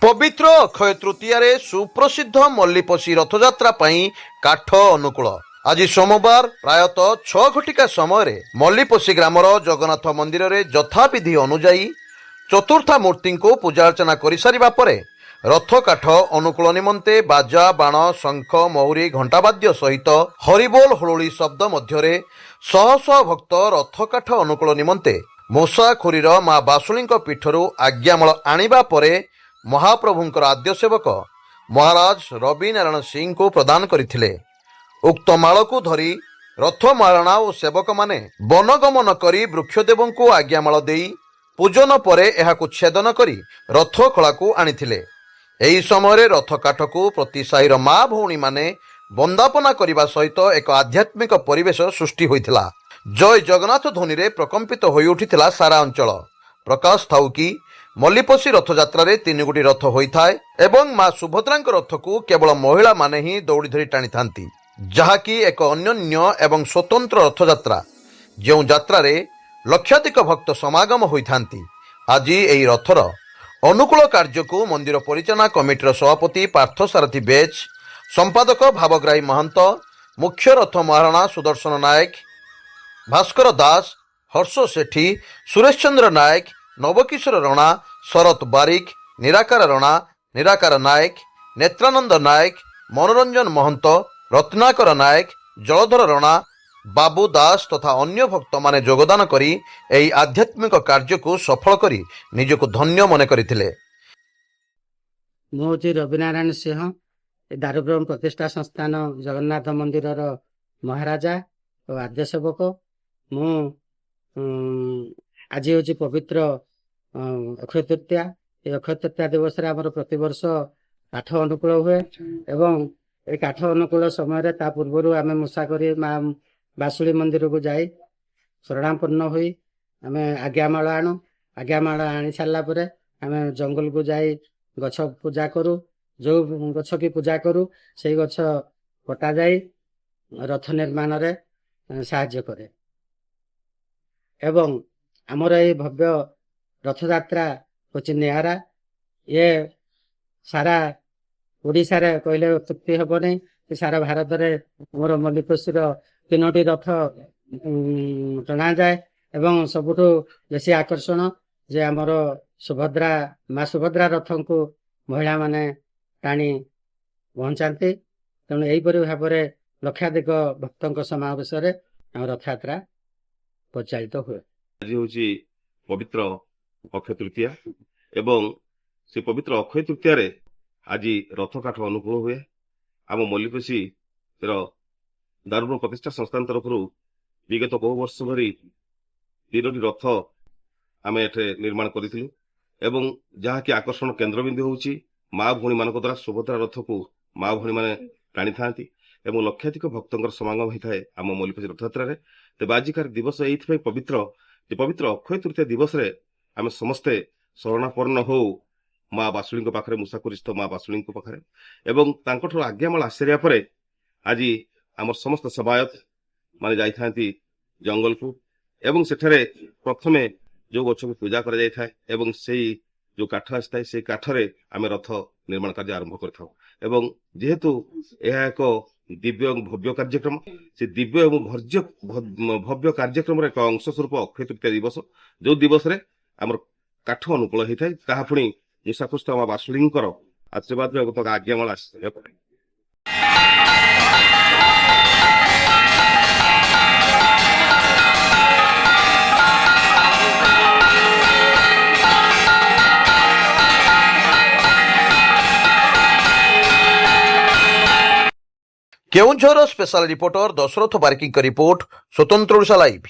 पवित्र अक्षय तृतीय सुप्रसिद्ध मल्लीपशी रथयात्रा काठ अनुकूल आज सोमवार प्रायतः 6 घटिका समय मल्लीपशी ग्रामर जगन्नाथ मंदिर में यथाविधि अनुजाई चतुर्था मूर्ति को पूजा अर्चना कर सारिबा परे रथ काठ अनुकूल निमंते बाजा बाण शंख महुरी घंटावाद्य सहित हरिबोल हुलुली शब्द मध्य शह शह भक्त रथ काठ अनुकूल निमंते मूषाखुरीर मां बासुली पीठरू आज्ञामल आनिबा परे महाप्रभुंकर आद्य सेवक महाराज रवि नारायण सिंह को प्रदान करथिले। उक्त माल को धरी रथ मारणा और सेवक माने वनगमन करी वृक्षदेव को आज्ञामाल देई पूजन परे एहाकु छेदन करी रथ खला को आनिथिले। एही समय रथ काठ को प्रति साहिर मां भौणी माने वंदापना करने सहित एक आध्यात्मिक परिवेश सृष्टि होइथिला। जय जगन्नाथ ध्वनि रे प्रकंपित होई उठिथिला सारा अंचल। प्रकाश थाउ कि मल्लीपशी रथयात्रा 3 गोटी रथ होता है एवं मां सुभद्रा रथ को केवल महिला माने ही दौड़ी धरी टाणी थांती, जहाँकि एक अन्योन्य एवं स्वतंत्र रथयात्रा जो यात्रा लक्षाधिक भक्त समागम होती। आज यही रथर अनुकूल कार्य को मंदिर परिचालना कमिटीर सभापति पार्थसारथी बेच, संपादक भावग्राही महंत, मुख्य रथ महाराणा सुदर्शन नायक, भास्कर दास, हर्ष सेठी, सुरेश चंद्र नायक, नवकिशोर रणा, शरत बारिक, निराकार रणा, निराकार नायक, नेत्रानंद नायक, मनोरंजन महंत, रत्नाकर नायक, जलधर रणा, बाबू दास तथा अन्य भक्त माने योगदान करी एही आध्यात्मिक कार्य को सफल करी निजको धन्य मन करथिले। मु रवि नारायण सिंह दारुब्रह्म प्रतिष्ठा संस्थान जगन्नाथ मंदिर महाराजा और आद्य सेवक। मु आज हूँ पवित्र अक्षय तृतीया। अक्षय तृतीया दिवस आमर प्रतिवर्ष काठ अनुकूल हुए एवं ये काठ अनुकूल समय ता पूर्व आम मूषाखुरी माँ बासुली मंदिर को जाई शरणापन्न हुई आम आज्ञामाल आणु। आज्ञामाल आनी सारा पर आम जंगल को जाई गछ पूजा करूँ। जो गछ की पूजा करूँ से गछ कटा जाई रथ निर्माण रे साहाय्य करे एवं आमर ये भव्य रथयात्रा होची निहारा। ये सारा ओडिशा रे कहले तृप्ति हेबनी। सारा भारत रे मोर मल्लीपशीर 3टी रथ टणा जाए एवं सबुठु बेसी आकर्षण जे आमर सुभद्रा माँ सुभद्रा रथ को महिला माने टाणी पहुंचाती। तेणु यहीपरि भाव में लक्षाधिक भक्तों समावेश रथयात्रा परिचालित हुए। आज हूँ पवित्र अक्षय तृतीया एवं से पवित्र अक्षय तृतीया आज रथ काठ अनुकूल हुए। आम मल्लीपशी दारुब्रह्म प्रतिष्ठा संस्थान तरफ विगत बहु वर्ष धरी 3टी रथ आम एठे निर्माण करूँ एवं जहाँकि आकर्षण केन्द्रबिंदु होची माँ भौणी मान द्वारा सुभद्रा रथ को माँ भौणी मैंने टाणी था लक्षाधिक भक्तों समागम होता है आम मल्लीपशी रथयात्रा। तेज आजिकार दिवस ये पवित्र पवित्र अक्षय तृतीया दिवस रे आम समस्ते शरणापन्न हो माँ बासुली पाखे मूषाखुरीस्थ माँ बासुली पाखे एवं तांकठु आज्ञामाल आसारिया परे आज आम समस्त सेवायत माने जाई थांती जंगल को एवं सेठारे प्रथमे जो गछ को पूजा करा जाय थाए एवं सेई जो काठ आसता है से काठरे आम रथ निर्माण कार्य आरंभ करथाउ एवं जेहेतु यह एक दिव्य एवं भव्य कार्यक्रम से दिव्य एवं भव्य कार्यक्रम एक अंश स्वरूप अक्षय तृतीया दिवस जो दिवस रे आमर काठ अनुकूल होता है ताहा पुणी मूषाखुरीस्थ माँ बासुली आशीर्वाद आज्ञामाल आसारिया परे। Keonjhar special reporter Dasharath Bariki report Swatantra Odisha live.